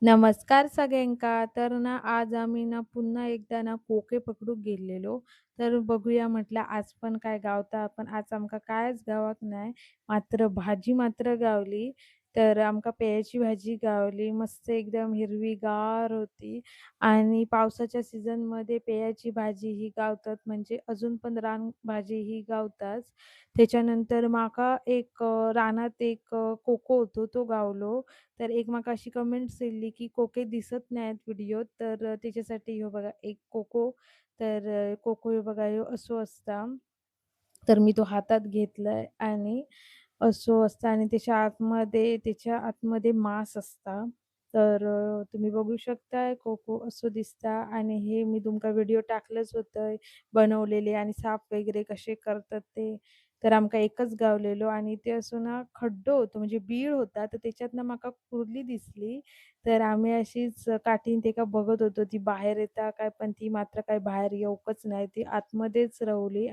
नमस्कार सगळ्यांका. तर ना आज आम्ही ना पुन्हा एकदा ना कोके पकडूक गेलेलो. तर बघूया म्हटलं आज पण काय गावता. पण आज आमका कायच गावाक नाही. मात्र भाजी मात्र गावली. तर आमका पेयाची भाजी गावली. मस्त एकदम हिरवीगार होती आणि पावसाच्या सीझनमध्ये पेयाची भाजी ही गावतात म्हणजे अजून पण रानभाजी ही गावताच. त्याच्यानंतर माका एक रानात एक कोको होतो तो गावलो. तर एक म्हाका अशी कमेंट्स येयल्ली, की कोके दिसत नाहीत व्हिडिओत, तर त्याच्यासाठी ह्यो बघा एक कोको. तर कोको ह्यो बघा ह्यो असो असता. तर मी तो हातात घेतलाय आणि असं असतं आणि त्याच्या आतमध्ये मांस असता. तर तुम्ही बघू शकताय कोको असं दिसता आणि हे मी तुमका व्हिडिओ टाकलंच होतं बनवलेले आणि साफ वगैरे कसे करतात ते. तर आमका एकच गावलेलो आणि ते असं ना खड्डो होतो म्हणजे बीळ होता, तर त्याच्यातनं माका कुर्ली दिसली. तर आम्ही अशीच काठीन तेका बघत होतो ती बाहेर येता काय, पण ती मात्र काही बाहेर येऊकच नाही. ती आतमध्येच रवली.